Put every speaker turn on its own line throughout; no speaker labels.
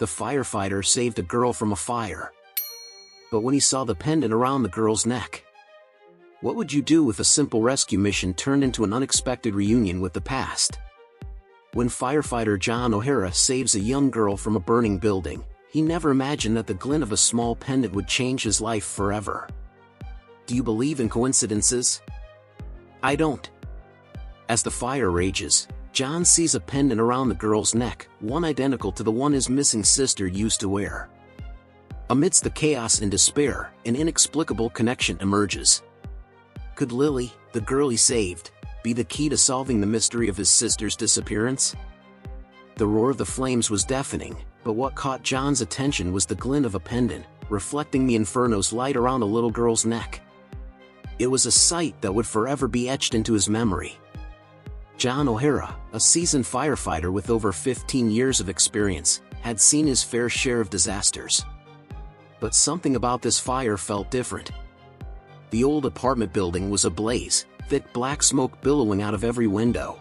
the firefighter saved a girl from a fire. But when he saw the pendant around the girl's neck, what would you do if a simple rescue mission turned into an unexpected reunion with the past? When firefighter John O'Hara saves a young girl from a burning building, he never imagined that the glint of a small pendant would change his life forever. Do you believe in coincidences? I don't. As the fire rages, John sees a pendant around the girl's neck, one identical to the one his missing sister used to wear. Amidst the chaos and despair, an inexplicable connection emerges. Could Lily, the girl he saved, be the key to solving the mystery of his sister's disappearance? The roar of the flames was deafening, but what caught John's attention was the glint of a pendant, reflecting the inferno's light around a little girl's neck. It was a sight that would forever be etched into his memory. John O'Hara, a seasoned firefighter with over 15 years of experience, had seen his fair share of disasters. But something about this fire felt different. The old apartment building was ablaze, thick black smoke billowing out of every window.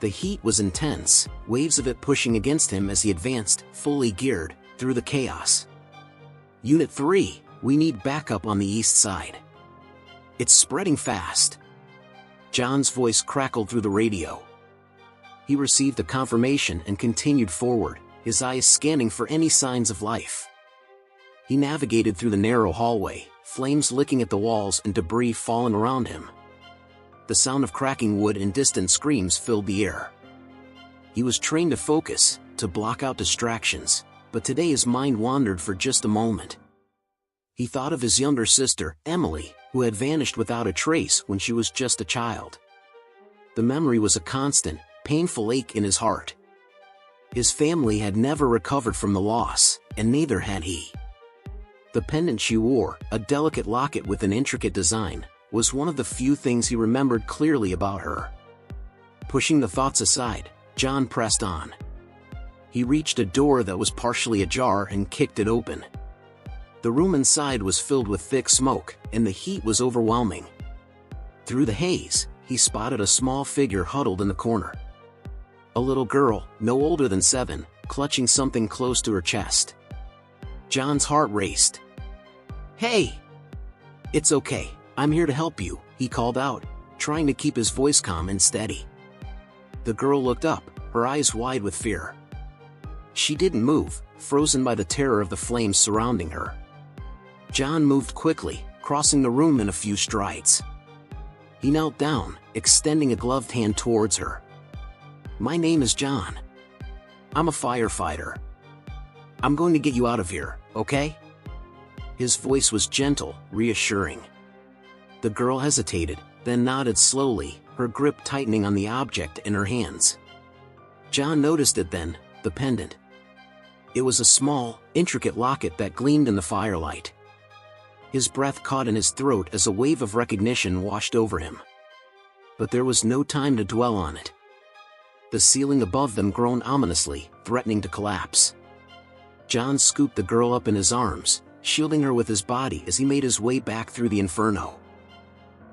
The heat was intense, waves of it pushing against him as he advanced, fully geared, through the chaos. Unit 3, we need backup on the east side. It's spreading fast. John's voice crackled through the radio. He received a confirmation and continued forward, his eyes scanning for any signs of life. He navigated through the narrow hallway, flames licking at the walls and debris falling around him. The sound of cracking wood and distant screams filled the air. He was trained to focus, to block out distractions, but today his mind wandered for just a moment. He thought of his younger sister, Emily, who had vanished without a trace when she was just a child. The memory was a constant, painful ache in his heart. His family had never recovered from the loss, and neither had he. The pendant she wore, a delicate locket with an intricate design, was one of the few things he remembered clearly about her. Pushing the thoughts aside, John pressed on. He reached a door that was partially ajar and kicked it open. The room inside was filled with thick smoke, and the heat was overwhelming. Through the haze, he spotted a small figure huddled in the corner. A little girl, no older than 7, clutching something close to her chest. John's heart raced. "Hey! It's okay, I'm here to help you," he called out, trying to keep his voice calm and steady. The girl looked up, her eyes wide with fear. She didn't move, frozen by the terror of the flames surrounding her. John moved quickly, crossing the room in a few strides. He knelt down, extending a gloved hand towards her. "My name is John. I'm a firefighter. I'm going to get you out of here, okay?" His voice was gentle, reassuring. The girl hesitated, then nodded slowly, her grip tightening on the object in her hands. John noticed it then, the pendant. It was a small, intricate locket that gleamed in the firelight. His breath caught in his throat as a wave of recognition washed over him. But there was no time to dwell on it. The ceiling above them groaned ominously, threatening to collapse. John scooped the girl up in his arms, shielding her with his body as he made his way back through the inferno.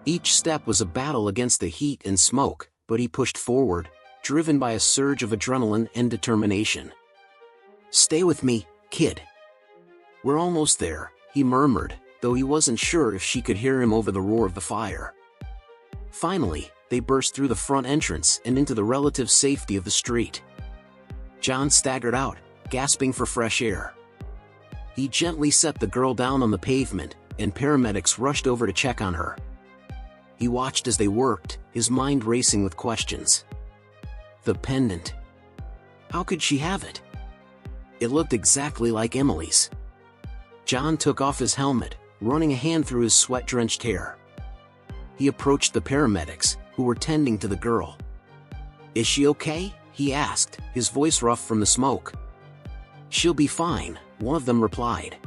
Each step was a battle against the heat and smoke, but he pushed forward, driven by a surge of adrenaline and determination. "Stay with me, kid. We're almost there," he murmured, though he wasn't sure if she could hear him over the roar of the fire. Finally, they burst through the front entrance and into the relative safety of the street. John staggered out, gasping for fresh air. He gently set the girl down on the pavement, and paramedics rushed over to check on her. He watched as they worked, his mind racing with questions. The pendant. How could she have it? It looked exactly like Emily's. John took off his helmet, running a hand through his sweat-drenched hair. He approached the paramedics, who were tending to the girl. "Is she okay?" he asked, his voice rough from the smoke. "She'll be fine," one of them replied.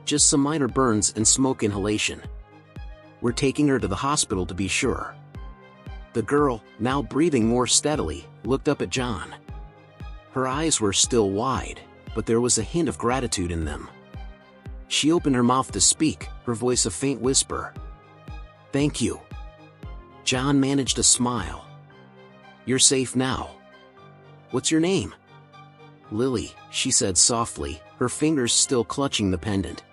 "Just some minor burns and smoke inhalation. We're taking her to the hospital to be sure." The girl, now breathing more steadily, looked up at John. Her eyes were still wide, but there was a hint of gratitude in them. She opened her mouth to speak, her voice a faint whisper. "Thank you." John managed a smile. "You're safe now. What's your name?" Lily, she said softly, her fingers still clutching the pendant.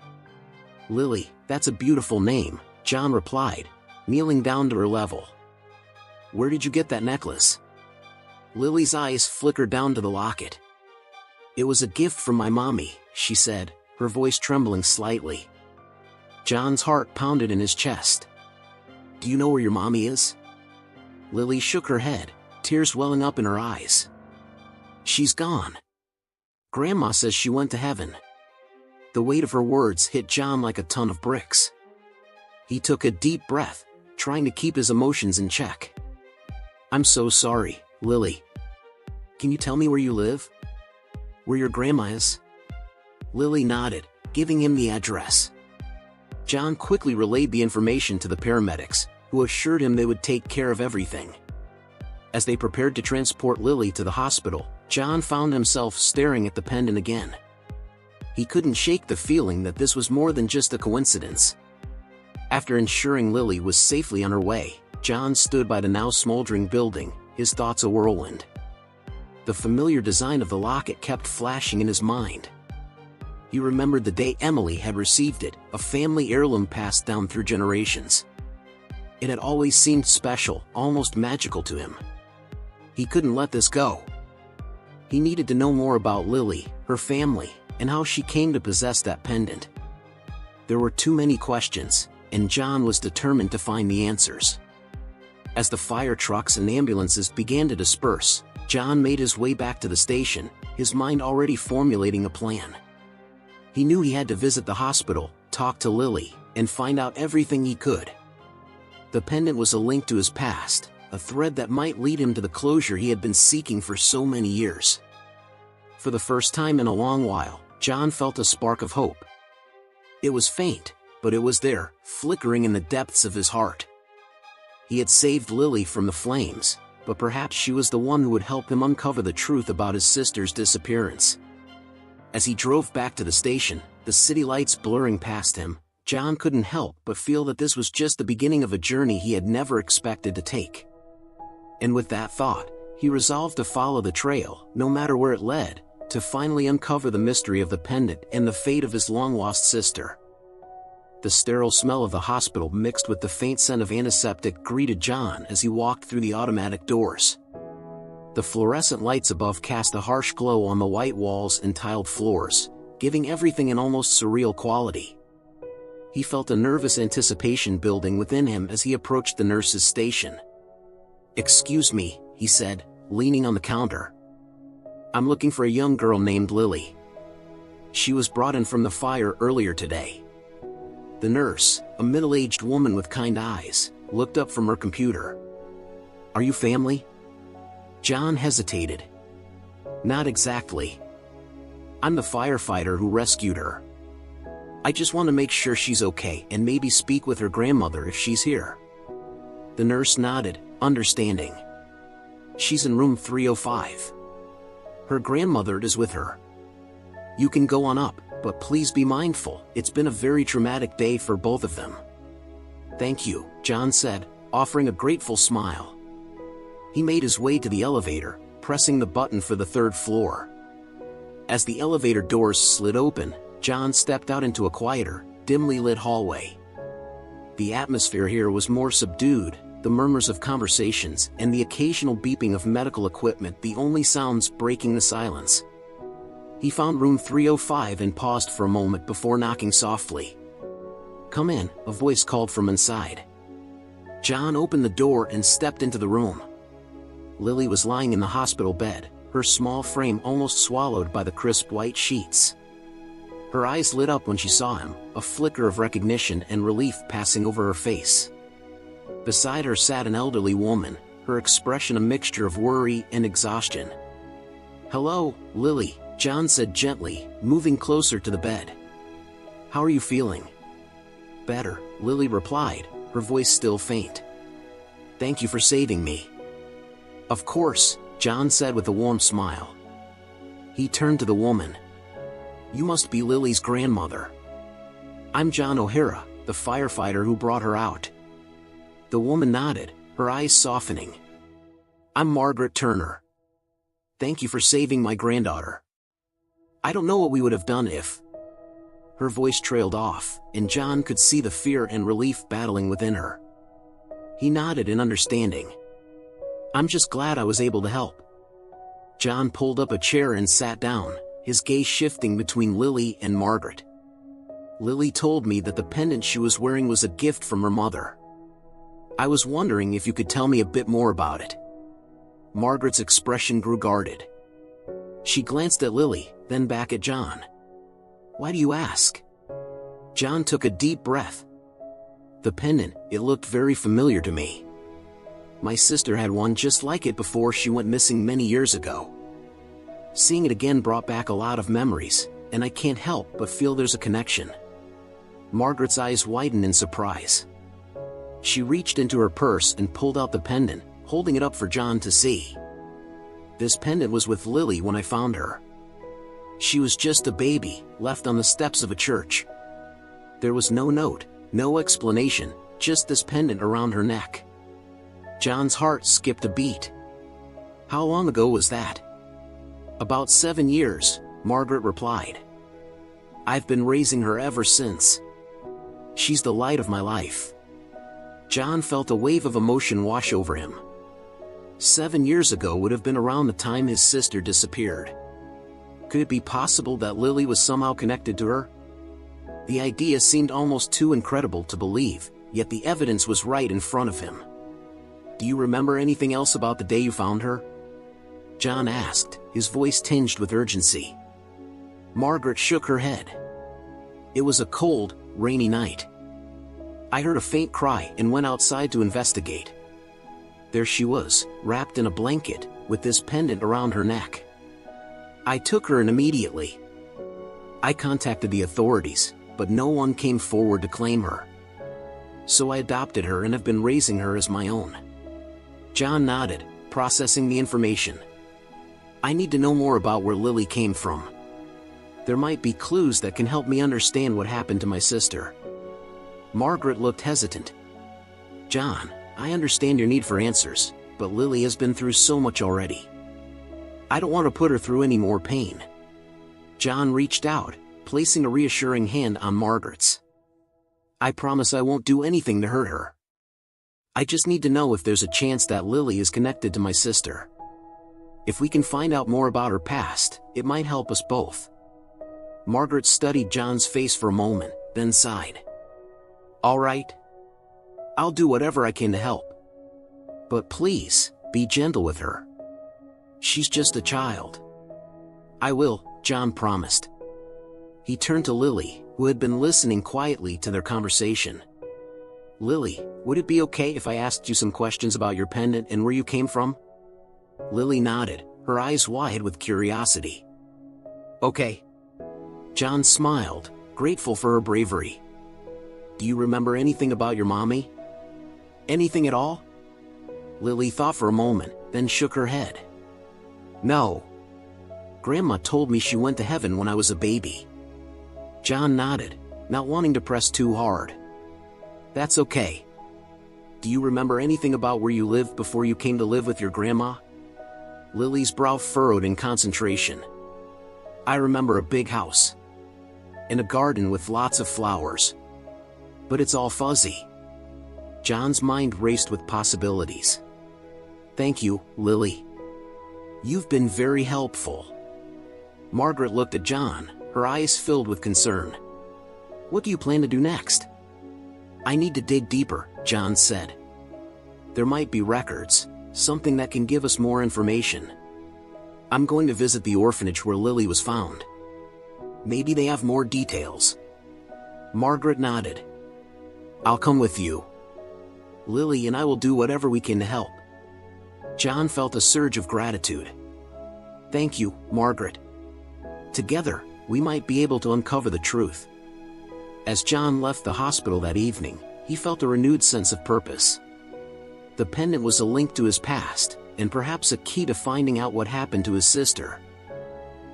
Lily, that's a beautiful name, John replied, kneeling down to her level. Where did you get that necklace? Lily's eyes flickered down to the locket. It was a gift from my mommy, she said, her voice trembling slightly. John's heart pounded in his chest. Do you know where your mommy is? Lily shook her head, tears welling up in her eyes. She's gone. Grandma says she went to heaven. The weight of her words hit John like a ton of bricks. He took a deep breath, trying to keep his emotions in check. I'm so sorry, Lily. Can you tell me where you live? Where your grandma is? Lily nodded, giving him the address. John quickly relayed the information to the paramedics, who assured him they would take care of everything. As they prepared to transport Lily to the hospital, John found himself staring at the pendant again. He couldn't shake the feeling that this was more than just a coincidence. After ensuring Lily was safely on her way, John stood by the now smoldering building, his thoughts a whirlwind. The familiar design of the locket kept flashing in his mind. He remembered the day Emily had received it, a family heirloom passed down through generations. It had always seemed special, almost magical to him. He couldn't let this go. He needed to know more about Lily, her family, and how she came to possess that pendant. There were too many questions, and John was determined to find the answers. As the fire trucks and ambulances began to disperse, John made his way back to the station, his mind already formulating a plan. He knew he had to visit the hospital, talk to Lily, and find out everything he could. The pendant was a link to his past, a thread that might lead him to the closure he had been seeking for so many years. For the first time in a long while, John felt a spark of hope. It was faint, but it was there, flickering in the depths of his heart. He had saved Lily from the flames, but perhaps she was the one who would help him uncover the truth about his sister's disappearance. As he drove back to the station, the city lights blurring past him, John couldn't help but feel that this was just the beginning of a journey he had never expected to take. And with that thought, he resolved to follow the trail, no matter where it led, to finally uncover the mystery of the pendant and the fate of his long-lost sister. The sterile smell of the hospital mixed with the faint scent of antiseptic greeted John as he walked through the automatic doors. The fluorescent lights above cast a harsh glow on the white walls and tiled floors, giving everything an almost surreal quality. He felt a nervous anticipation building within him as he approached the nurse's station. "Excuse me," he said, leaning on the counter. "I'm looking for a young girl named Lily. She was brought in from the fire earlier today." The nurse, a middle-aged woman with kind eyes, looked up from her computer. "Are you family?" John hesitated. "Not exactly. I'm the firefighter who rescued her. I just want to make sure she's okay and maybe speak with her grandmother if she's here." The nurse nodded, understanding. "She's in room 305. Her grandmother is with her. You can go on up, but please be mindful, it's been a very traumatic day for both of them." "Thank you," John said, offering a grateful smile. He made his way to the elevator, pressing the button for the third floor. As the elevator doors slid open, John stepped out into a quieter, dimly lit hallway. The atmosphere here was more subdued, the murmurs of conversations and the occasional beeping of medical equipment the only sounds breaking the silence. He found room 305 and paused for a moment before knocking softly. "Come in," a voice called from inside. John opened the door and stepped into the room. Lily was lying in the hospital bed, her small frame almost swallowed by the crisp white sheets. Her eyes lit up when she saw him, a flicker of recognition and relief passing over her face. Beside her sat an elderly woman, her expression a mixture of worry and exhaustion. "Hello, Lily," John said gently, moving closer to the bed. "How are you feeling?" "Better," Lily replied, her voice still faint. "Thank you for saving me." "Of course," John said with a warm smile. He turned to the woman. "You must be Lily's grandmother." "I'm John O'Hara, the firefighter who brought her out." The woman nodded, her eyes softening. "I'm Margaret Turner. Thank you for saving my granddaughter." I don't know what we would have done if... Her voice trailed off, and John could see the fear and relief battling within her. He nodded in understanding. I'm just glad I was able to help. John pulled up a chair and sat down, his gaze shifting between Lily and Margaret. Lily told me that the pendant she was wearing was a gift from her mother. I was wondering if you could tell me a bit more about it. Margaret's expression grew guarded. She glanced at Lily, then back at John. Why do you ask? John took a deep breath. The pendant, it looked very familiar to me. My sister had one just like it before she went missing many years ago. Seeing it again brought back a lot of memories, and I can't help but feel there's a connection. Margaret's eyes widened in surprise. She reached into her purse and pulled out the pendant, holding it up for John to see. This pendant was with Lily when I found her. She was just a baby, left on the steps of a church. There was no note, no explanation, just this pendant around her neck. John's heart skipped a beat. How long ago was that? About 7 years, Margaret replied. I've been raising her ever since. She's the light of my life. John felt a wave of emotion wash over him. 7 years ago would have been around the time his sister disappeared. Could it be possible that Lily was somehow connected to her? The idea seemed almost too incredible to believe, yet the evidence was right in front of him. Do you remember anything else about the day you found her? John asked, his voice tinged with urgency. Margaret shook her head. It was a cold, rainy night. I heard a faint cry and went outside to investigate. There she was, wrapped in a blanket, with this pendant around her neck. I took her in immediately. I contacted the authorities, but no one came forward to claim her. So I adopted her and have been raising her as my own. John nodded, processing the information. I need to know more about where Lily came from. There might be clues that can help me understand what happened to my sister. Margaret looked hesitant. John, I understand your need for answers, but Lily has been through so much already. I don't want to put her through any more pain. John reached out, placing a reassuring hand on Margaret's. I promise I won't do anything to hurt her. I just need to know if there's a chance that Lily is connected to my sister. If we can find out more about her past, it might help us both. Margaret studied John's face for a moment, then sighed. All right. I'll do whatever I can to help. But please, be gentle with her. She's just a child. I will, John promised. He turned to Lily, who had been listening quietly to their conversation. Lily, would it be okay if I asked you some questions about your pendant and where you came from? Lily nodded, her eyes wide with curiosity. Okay. John smiled, grateful for her bravery. Do you remember anything about your mommy? Anything at all? Lily thought for a moment, then shook her head. No. Grandma told me she went to heaven when I was a baby. John nodded, not wanting to press too hard. That's okay. Do you remember anything about where you lived before you came to live with your grandma? Lily's brow furrowed in concentration. I remember a big house. And a garden with lots of flowers. But it's all fuzzy. John's mind raced with possibilities. Thank you, Lily. You've been very helpful. Margaret looked at John, her eyes filled with concern. What do you plan to do next? I need to dig deeper, John said. There might be records, something that can give us more information. I'm going to visit the orphanage where Lily was found. Maybe they have more details. Margaret nodded. I'll come with you. Lily and I will do whatever we can to help. John felt a surge of gratitude. Thank you, Margaret. Together, we might be able to uncover the truth. As John left the hospital that evening, he felt a renewed sense of purpose. The pendant was a link to his past, and perhaps a key to finding out what happened to his sister.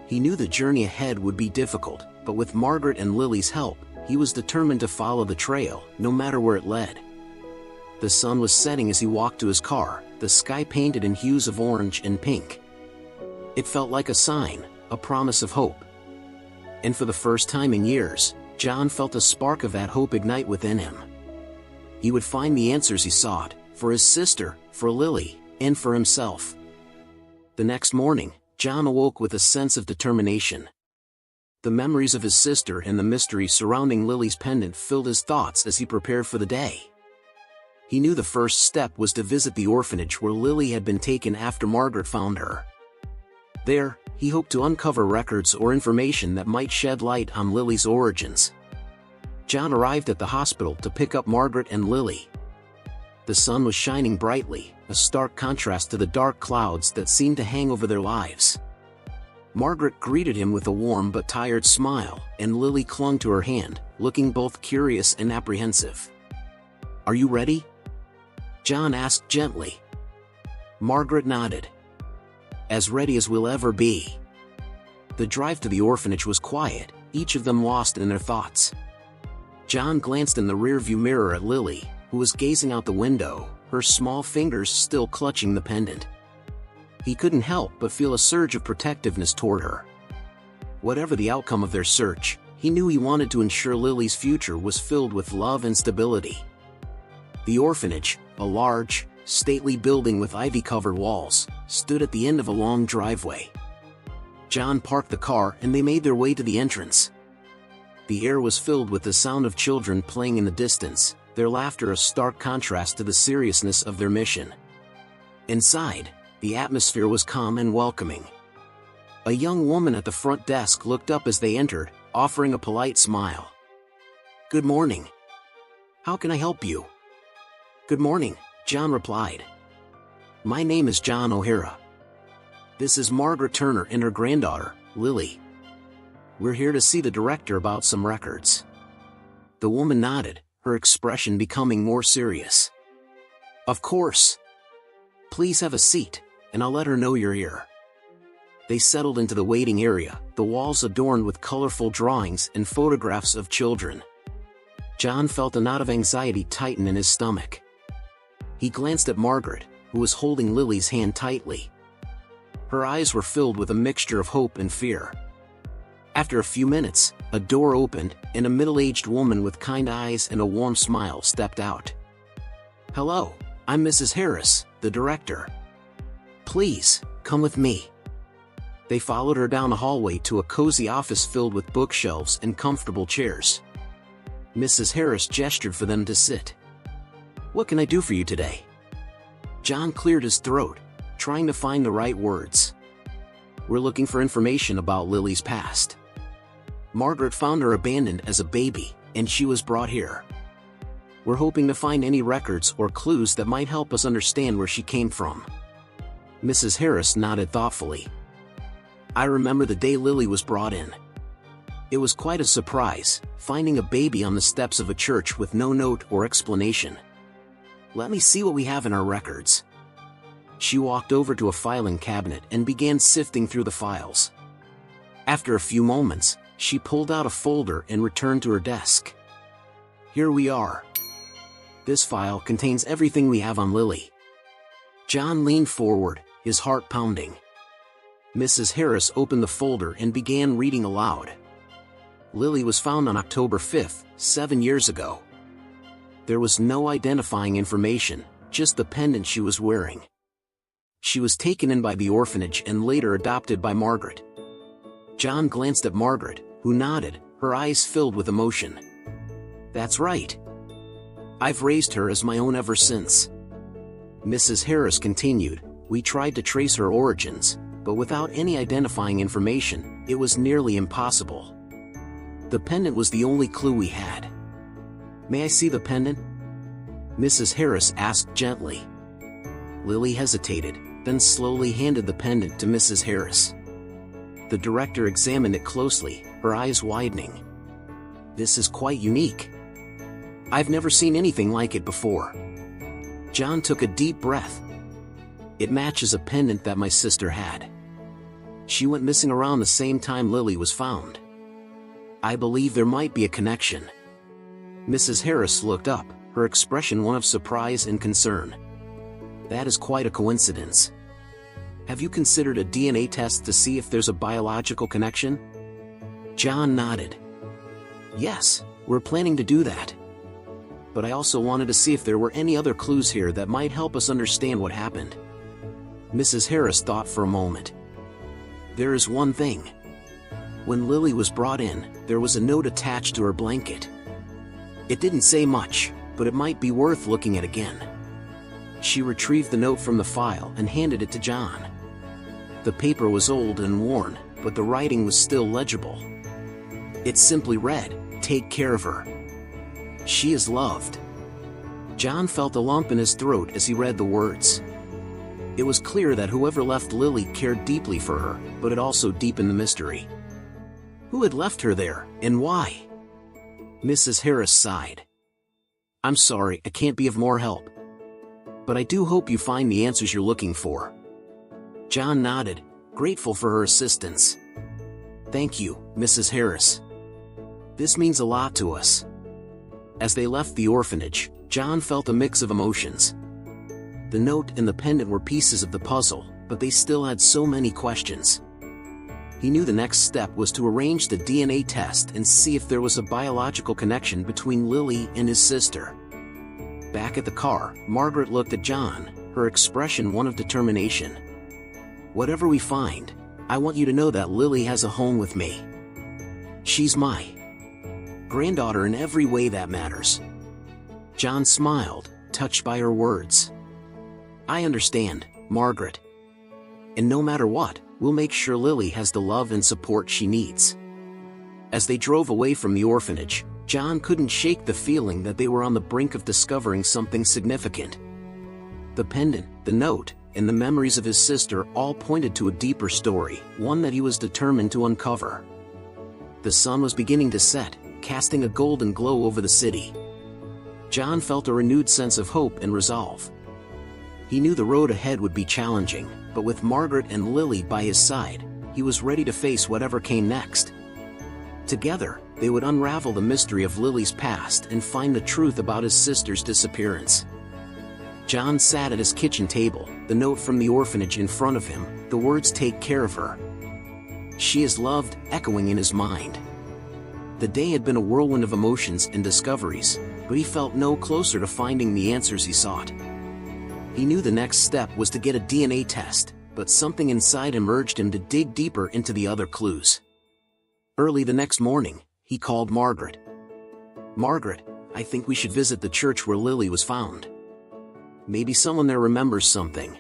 He knew the journey ahead would be difficult, but with Margaret and Lily's help, he was determined to follow the trail, no matter where it led. The sun was setting as he walked to his car, the sky painted in hues of orange and pink. It felt like a sign, a promise of hope. And for the first time in years, John felt a spark of that hope ignite within him. He would find the answers he sought, for his sister, for Lily, and for himself. The next morning, John awoke with a sense of determination. The memories of his sister and the mystery surrounding Lily's pendant filled his thoughts as he prepared for the day. He knew the first step was to visit the orphanage where Lily had been taken after Margaret found her. There, he hoped to uncover records or information that might shed light on Lily's origins. John arrived at the hospital to pick up Margaret and Lily. The sun was shining brightly, a stark contrast to the dark clouds that seemed to hang over their lives. Margaret greeted him with a warm but tired smile, and Lily clung to her hand, looking both curious and apprehensive. "Are you ready?" John asked gently. Margaret nodded. "As ready as we'll ever be." The drive to the orphanage was quiet, each of them lost in their thoughts. John glanced in the rearview mirror at Lily, who was gazing out the window, her small fingers still clutching the pendant. He couldn't help but feel a surge of protectiveness toward her. Whatever the outcome of their search, he knew he wanted to ensure Lily's future was filled with love and stability. The orphanage, a large, stately building with ivy-covered walls, stood at the end of a long driveway. John parked the car and they made their way to the entrance. The air was filled with the sound of children playing in the distance, their laughter a stark contrast to the seriousness of their mission. Inside, the atmosphere was calm and welcoming. A young woman at the front desk looked up as they entered, offering a polite smile. "Good morning. How can I help you?" "Good morning," John replied. "My name is John O'Hara. This is Margaret Turner and her granddaughter, Lily. We're here to see the director about some records." The woman nodded, her expression becoming more serious. "Of course. Please have a seat, and I'll let her know you're here." They settled into the waiting area, the walls adorned with colorful drawings and photographs of children. John felt a knot of anxiety tighten in his stomach. He glanced at Margaret, who was holding Lily's hand tightly. Her eyes were filled with a mixture of hope and fear. After a few minutes, a door opened, and a middle-aged woman with kind eyes and a warm smile stepped out. "Hello, I'm Mrs. Harris, the director. Please, come with me." They followed her down a hallway to a cozy office filled with bookshelves and comfortable chairs. Mrs. Harris gestured for them to sit. "What can I do for you today?" John cleared his throat, trying to find the right words. "We're looking for information about Lily's past. Margaret found her abandoned as a baby, and she was brought here. We're hoping to find any records or clues that might help us understand where she came from." Mrs. Harris nodded thoughtfully. "I remember the day Lily was brought in. It was quite a surprise, finding a baby on the steps of a church with no note or explanation. Let me see what we have in our records." She walked over to a filing cabinet and began sifting through the files. After a few moments, she pulled out a folder and returned to her desk. "Here we are. This file contains everything we have on Lily." John leaned forward, his heart pounding. Mrs. Harris opened the folder and began reading aloud. "Lily was found on October 5th, 7 years ago. There was no identifying information, just the pendant she was wearing. She was taken in by the orphanage and later adopted by Margaret." John glanced at Margaret, who nodded, her eyes filled with emotion. "That's right. I've raised her as my own ever since." Mrs. Harris continued, "We tried to trace her origins, but without any identifying information, it was nearly impossible. The pendant was the only clue we had." "May I see the pendant?" Mrs. Harris asked gently. Lily hesitated, then slowly handed the pendant to Mrs. Harris. The director examined it closely, her eyes widening. "This is quite unique. I've never seen anything like it before." John took a deep breath. "It matches a pendant that my sister had. She went missing around the same time Lily was found. I believe there might be a connection." Mrs. Harris looked up, her expression one of surprise and concern. "That is quite a coincidence. Have you considered a DNA test to see if there's a biological connection?" John nodded. Yes, we're planning to do that. But I also wanted to see if there were any other clues here that might help us understand what happened. Mrs. Harris thought for a moment. There is one thing. When Lily was brought in, there was a note attached to her blanket. It didn't say much, but it might be worth looking at again. She retrieved the note from the file and handed it to John. The paper was old and worn, but the writing was still legible. It simply read, "Take care of her. She is loved." John felt a lump in his throat as he read the words. It was clear that whoever left Lily cared deeply for her, but it also deepened the mystery. Who had left her there, and why? Mrs. Harris sighed. I'm sorry, I can't be of more help. But I do hope you find the answers you're looking for. John nodded, grateful for her assistance. Thank you, Mrs. Harris. This means a lot to us. As they left the orphanage, John felt a mix of emotions. The note and the pendant were pieces of the puzzle, but they still had so many questions. He knew the next step was to arrange the DNA test and see if there was a biological connection between Lily and his sister. Back at the car, Margaret looked at John, her expression one of determination. Whatever we find, I want you to know that Lily has a home with me. She's my granddaughter in every way that matters. John smiled, touched by her words. I understand, Margaret. And no matter what, we'll make sure Lily has the love and support she needs. As they drove away from the orphanage, John couldn't shake the feeling that they were on the brink of discovering something significant. The pendant, the note, and the memories of his sister all pointed to a deeper story, one that he was determined to uncover. The sun was beginning to set, casting a golden glow over the city. John felt a renewed sense of hope and resolve. He knew the road ahead would be challenging, but with Margaret and Lily by his side, he was ready to face whatever came next. Together, they would unravel the mystery of Lily's past and find the truth about his sister's disappearance. John sat at his kitchen table, the note from the orphanage in front of him, the words "Take care of her. She is loved," echoing in his mind. The day had been a whirlwind of emotions and discoveries, but he felt no closer to finding the answers he sought. He knew the next step was to get a DNA test, but something inside him urged him to dig deeper into the other clues. Early the next morning, he called Margaret. Margaret, I think we should visit the church where Lily was found. Maybe someone there remembers something.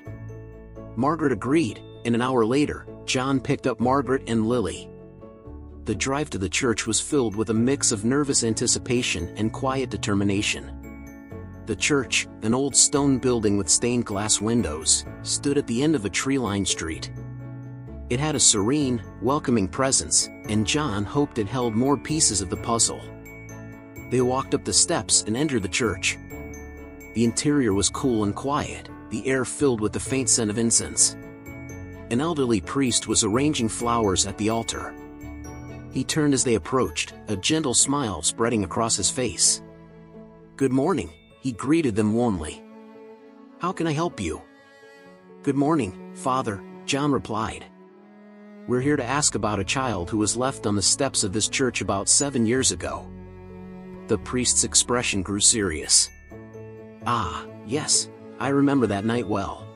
Margaret agreed, and an hour later, John picked up Margaret and Lily. The drive to the church was filled with a mix of nervous anticipation and quiet determination. The church, an old stone building with stained glass windows, stood at the end of a tree-lined street. It had a serene, welcoming presence, and John hoped it held more pieces of the puzzle. They walked up the steps and entered the church. The interior was cool and quiet, the air filled with the faint scent of incense. An elderly priest was arranging flowers at the altar. He turned as they approached, a gentle smile spreading across his face. Good morning, he greeted them warmly. How can I help you? Good morning, Father, John replied. We're here to ask about a child who was left on the steps of this church about 7 years ago. The priest's expression grew serious. Ah, yes, I remember that night well.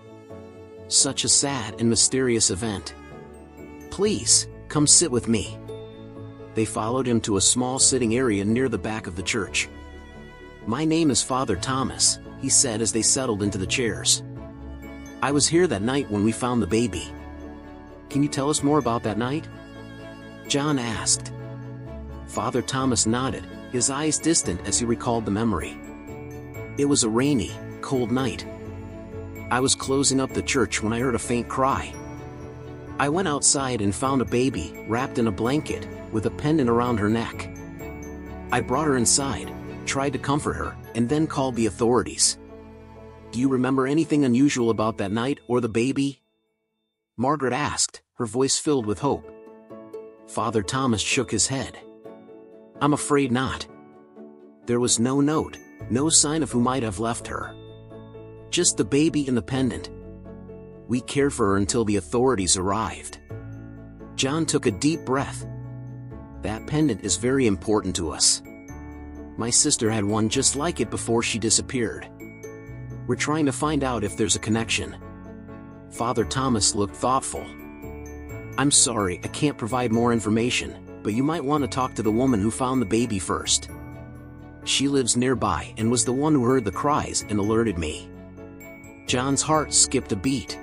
Such a sad and mysterious event. Please, come sit with me. They followed him to a small sitting area near the back of the church. My name is Father Thomas, he said as they settled into the chairs. I was here that night when we found the baby. Can you tell us more about that night? John asked. Father Thomas nodded, his eyes distant as he recalled the memory. It was a rainy, cold night. I was closing up the church when I heard a faint cry. I went outside and found a baby, wrapped in a blanket, with a pendant around her neck. I brought her inside, tried to comfort her, and then called the authorities. Do you remember anything unusual about that night or the baby? Margaret asked, her voice filled with hope. Father Thomas shook his head. I'm afraid not. There was no note, no sign of who might have left her. Just the baby and the pendant. We cared for her until the authorities arrived. John took a deep breath. That pendant is very important to us. My sister had one just like it before she disappeared. We're trying to find out if there's a connection." Father Thomas looked thoughtful. "I'm sorry, I can't provide more information, but you might want to talk to the woman who found the baby first. She lives nearby and was the one who heard the cries and alerted me." John's heart skipped a beat.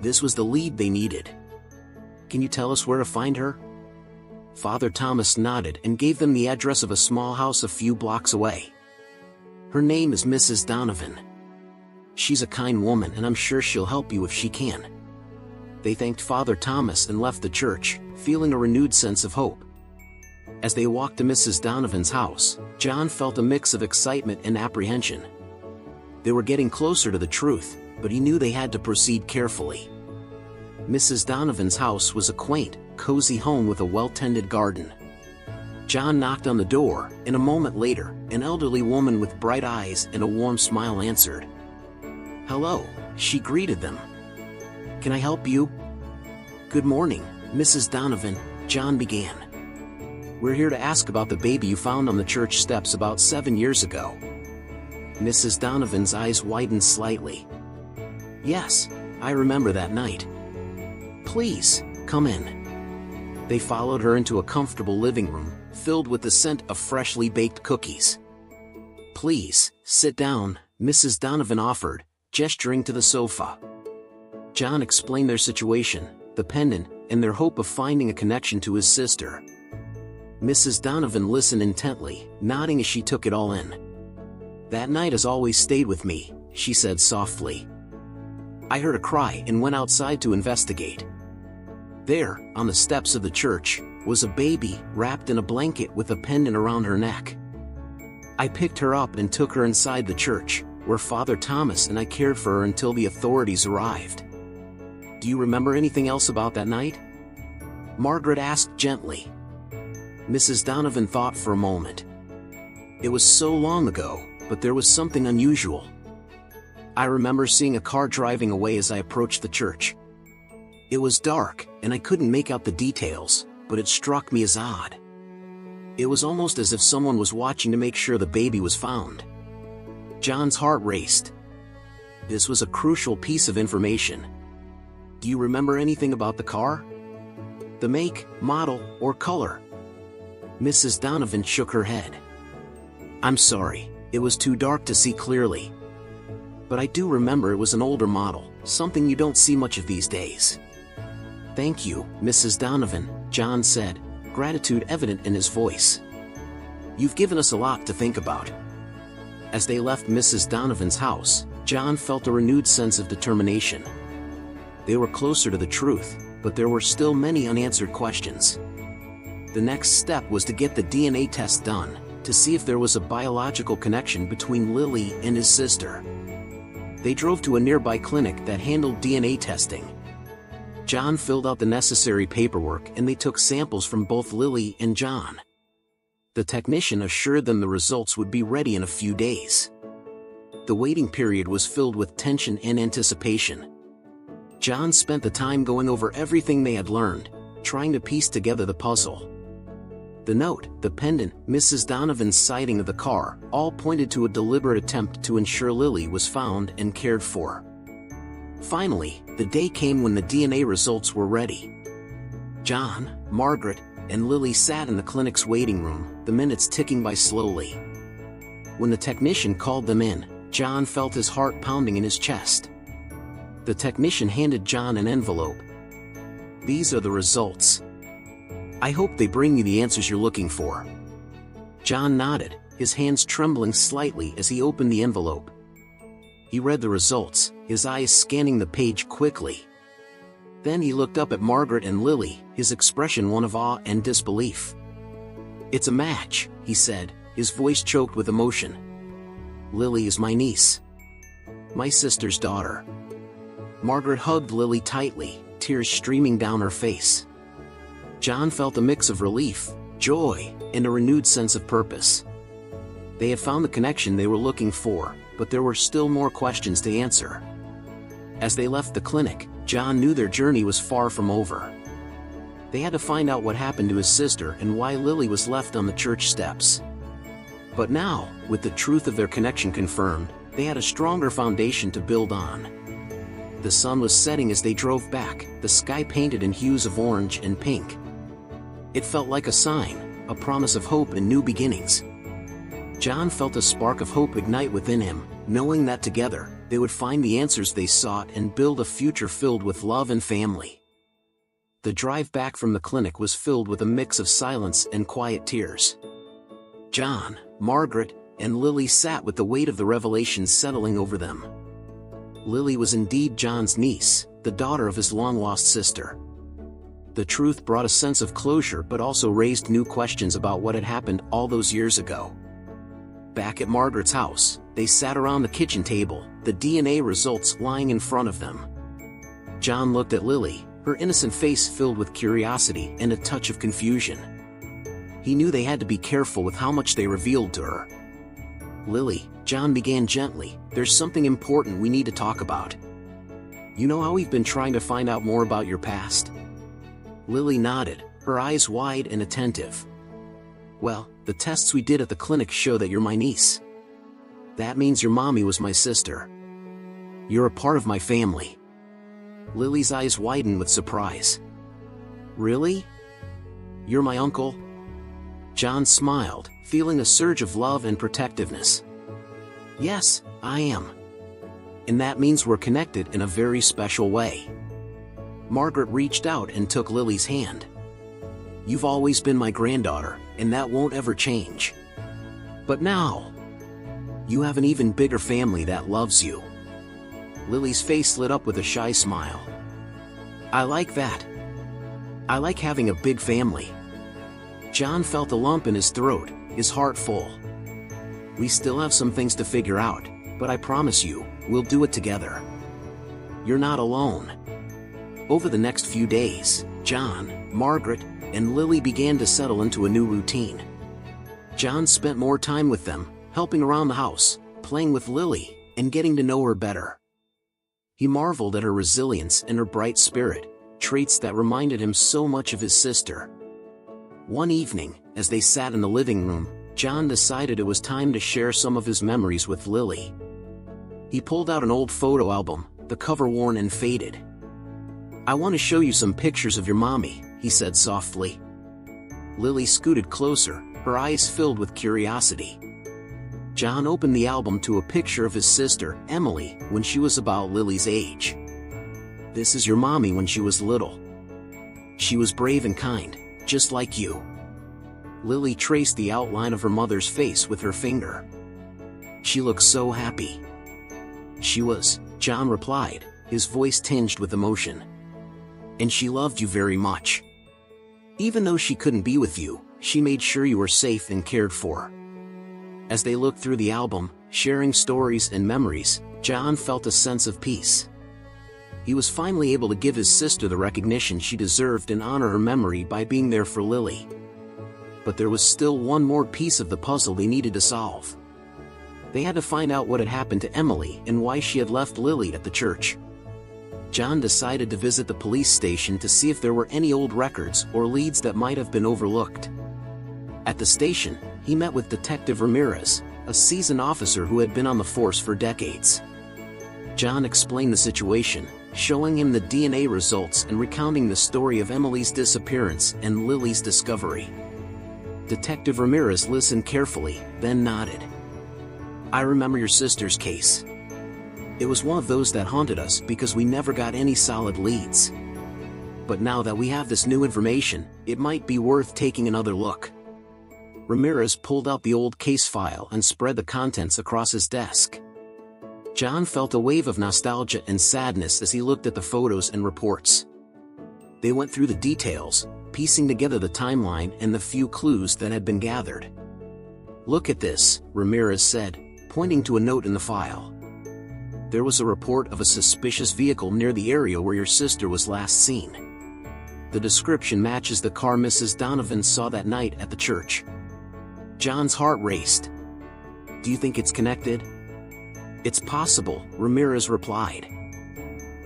This was the lead they needed. "Can you tell us where to find her?" Father Thomas nodded and gave them the address of a small house a few blocks away. "Her name is Mrs. Donovan. She's a kind woman and I'm sure she'll help you if she can." They thanked Father Thomas and left the church, feeling a renewed sense of hope. As they walked to Mrs. Donovan's house, John felt a mix of excitement and apprehension. They were getting closer to the truth, but he knew they had to proceed carefully. Mrs. Donovan's house was a quaint, cozy home with a well-tended garden. John knocked on the door, and a moment later, an elderly woman with bright eyes and a warm smile answered. "Hello," she greeted them. "Can I help you?" "Good morning, Mrs. Donovan," John began. "We're here to ask about the baby you found on the church steps about 7 years ago." Mrs. Donovan's eyes widened slightly. "Yes, I remember that night. Please, come in." They followed her into a comfortable living room, filled with the scent of freshly baked cookies. "Please, sit down," Mrs. Donovan offered, gesturing to the sofa. John explained their situation, the pendant, and their hope of finding a connection to his sister. Mrs. Donovan listened intently, nodding as she took it all in. "That night has always stayed with me," she said softly. "I heard a cry and went outside to investigate. There, on the steps of the church, was a baby wrapped in a blanket with a pendant around her neck. I picked her up and took her inside the church, where Father Thomas and I cared for her until the authorities arrived." "Do you remember anything else about that night?" Margaret asked gently. Mrs. Donovan thought for a moment. "It was so long ago, but there was something unusual. I remember seeing a car driving away as I approached the church. It was dark, and I couldn't make out the details, but it struck me as odd. It was almost as if someone was watching to make sure the baby was found." John's heart raced. This was a crucial piece of information. "Do you remember anything about the car? The make, model, or color?" Mrs. Donovan shook her head. "I'm sorry, it was too dark to see clearly. But I do remember it was an older model, something you don't see much of these days." "Thank you, Mrs. Donovan," John said, gratitude evident in his voice. "You've given us a lot to think about." As they left Mrs. Donovan's house, John felt a renewed sense of determination. They were closer to the truth, but there were still many unanswered questions. The next step was to get the DNA test done, to see if there was a biological connection between Lily and his sister. They drove to a nearby clinic that handled DNA testing. John filled out the necessary paperwork and they took samples from both Lily and John. The technician assured them the results would be ready in a few days. The waiting period was filled with tension and anticipation. John spent the time going over everything they had learned, trying to piece together the puzzle. The note, the pendant, Mrs. Donovan's sighting of the car, all pointed to a deliberate attempt to ensure Lily was found and cared for. Finally, the day came when the DNA results were ready. John, Margaret, and Lily sat in the clinic's waiting room, the minutes ticking by slowly. When the technician called them in, John felt his heart pounding in his chest. The technician handed John an envelope. "These are the results. I hope they bring you the answers you're looking for." John nodded, his hands trembling slightly as he opened the envelope. He read the results, his eyes scanning the page quickly. Then he looked up at Margaret and Lily, his expression one of awe and disbelief. "It's a match," he said, his voice choked with emotion. "Lily is my niece. My sister's daughter." Margaret hugged Lily tightly, tears streaming down her face. John felt a mix of relief, joy, and a renewed sense of purpose. They had found the connection they were looking for, but there were still more questions to answer. As they left the clinic, John knew their journey was far from over. They had to find out what happened to his sister and why Lily was left on the church steps. But now, with the truth of their connection confirmed, they had a stronger foundation to build on. The sun was setting as they drove back, the sky painted in hues of orange and pink. It felt like a sign, a promise of hope and new beginnings. John felt a spark of hope ignite within him, knowing that together, they would find the answers they sought and build a future filled with love and family. The drive back from the clinic was filled with a mix of silence and quiet tears. John, Margaret, and Lily sat with the weight of the revelations settling over them. Lily was indeed John's niece, the daughter of his long-lost sister. The truth brought a sense of closure but also raised new questions about what had happened all those years ago. Back at Margaret's house, they sat around the kitchen table, the DNA results lying in front of them. John looked at Lily, her innocent face filled with curiosity and a touch of confusion. He knew they had to be careful with how much they revealed to her. "Lily," John began gently, "there's something important we need to talk about. You know how we've been trying to find out more about your past?" Lily nodded, her eyes wide and attentive. "Well, the tests we did at the clinic show that you're my niece. That means your mommy was my sister. You're a part of my family." Lily's eyes widened with surprise. "Really? You're my uncle?" John smiled, feeling a surge of love and protectiveness. "Yes, I am. And that means we're connected in a very special way." Margaret reached out and took Lily's hand. "You've always been my granddaughter, and that won't ever change. But now, you have an even bigger family that loves you." Lily's face lit up with a shy smile. "I like that. I like having a big family." John felt a lump in his throat, his heart full. "We still have some things to figure out, but I promise you, we'll do it together. You're not alone." Over the next few days, John, Margaret, and Lily began to settle into a new routine. John spent more time with them, helping around the house, playing with Lily, and getting to know her better. He marveled at her resilience and her bright spirit, traits that reminded him so much of his sister. One evening, as they sat in the living room, John decided it was time to share some of his memories with Lily. He pulled out an old photo album, the cover worn and faded. "I want to show you some pictures of your mommy," he said softly. Lily scooted closer, her eyes filled with curiosity. John opened the album to a picture of his sister, Emily, when she was about Lily's age. "This is your mommy when she was little. She was brave and kind, just like you." Lily traced the outline of her mother's face with her finger. "She looked so happy." "She was," John replied, his voice tinged with emotion. "And she loved you very much. Even though she couldn't be with you, she made sure you were safe and cared for." As they looked through the album, sharing stories and memories, John felt a sense of peace. He was finally able to give his sister the recognition she deserved and honor her memory by being there for Lily. But there was still one more piece of the puzzle they needed to solve. They had to find out what had happened to Emily and why she had left Lily at the church. John decided to visit the police station to see if there were any old records or leads that might have been overlooked. At the station, he met with Detective Ramirez, a seasoned officer who had been on the force for decades. John explained the situation, showing him the DNA results and recounting the story of Emily's disappearance and Lily's discovery. Detective Ramirez listened carefully, then nodded. "I remember your sister's case. It was one of those that haunted us because we never got any solid leads. But now that we have this new information, it might be worth taking another look." Ramirez pulled out the old case file and spread the contents across his desk. John felt a wave of nostalgia and sadness as he looked at the photos and reports. They went through the details, piecing together the timeline and the few clues that had been gathered. "Look at this," Ramirez said, pointing to a note in the file. "There was a report of a suspicious vehicle near the area where your sister was last seen. The description matches the car Mrs. Donovan saw that night at the church." John's heart raced. "Do you think it's connected?" "It's possible," Ramirez replied.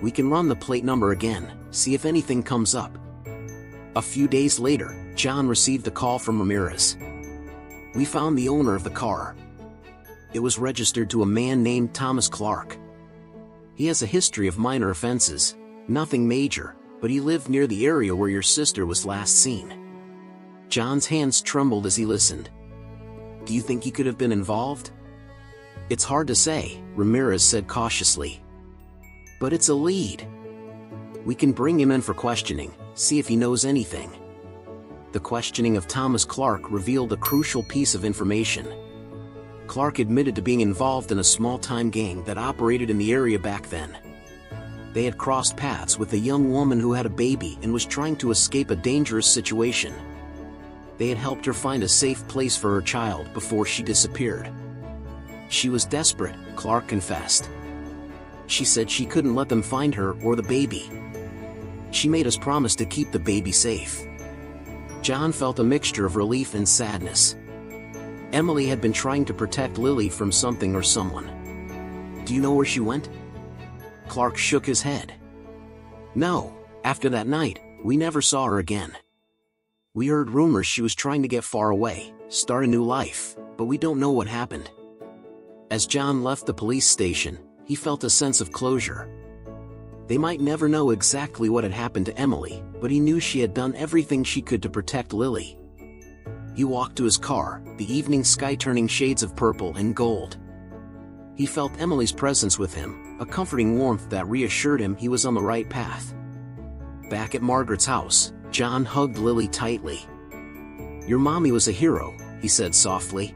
"We can run the plate number again, see if anything comes up." A few days later, John received a call from Ramirez. "We found the owner of the car. It was registered to a man named Thomas Clark. He has a history of minor offenses, nothing major, but he lived near the area where your sister was last seen." John's hands trembled as he listened. "Do you think he could have been involved?" "It's hard to say," Ramirez said cautiously. "But it's a lead. We can bring him in for questioning, see if he knows anything." The questioning of Thomas Clark revealed a crucial piece of information. Clark admitted to being involved in a small-time gang that operated in the area back then. They had crossed paths with a young woman who had a baby and was trying to escape a dangerous situation. They had helped her find a safe place for her child before she disappeared. "She was desperate," Clark confessed. "She said she couldn't let them find her or the baby. She made us promise to keep the baby safe." John felt a mixture of relief and sadness. Emily had been trying to protect Lily from something or someone. "Do you know where she went?" Clark shook his head. "No, after that night, we never saw her again. We heard rumors she was trying to get far away, start a new life, but we don't know what happened." As John left the police station, he felt a sense of closure. They might never know exactly what had happened to Emily, but he knew she had done everything she could to protect Lily. He walked to his car, the evening sky turning shades of purple and gold. He felt Emily's presence with him, a comforting warmth that reassured him he was on the right path. Back at Margaret's house, John hugged Lily tightly. "Your mommy was a hero," he said softly.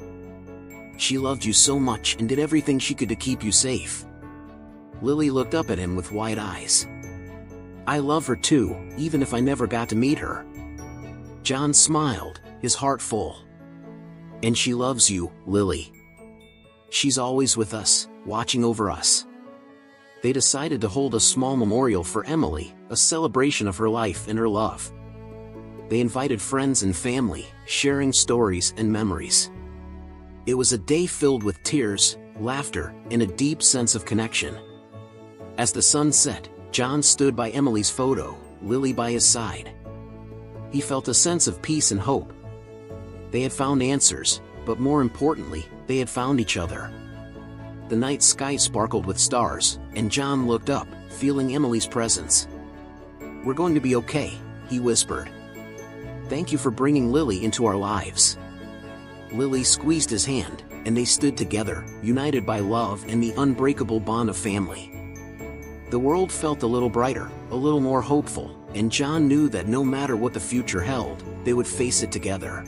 "She loved you so much and did everything she could to keep you safe." Lily looked up at him with wide eyes. "I love her too, even if I never got to meet her." John smiled, his heart full. "And she loves you, Lily. She's always with us, watching over us." They decided to hold a small memorial for Emily, a celebration of her life and her love. They invited friends and family, sharing stories and memories. It was a day filled with tears, laughter, and a deep sense of connection. As the sun set, John stood by Emily's photo, Lily by his side. He felt a sense of peace and hope. They had found answers, but more importantly, they had found each other. The night sky sparkled with stars, and John looked up, feeling Emily's presence. "We're going to be okay," he whispered. "Thank you for bringing Lily into our lives." Lily squeezed his hand, and they stood together, united by love and the unbreakable bond of family. The world felt a little brighter, a little more hopeful, and John knew that no matter what the future held, they would face it together.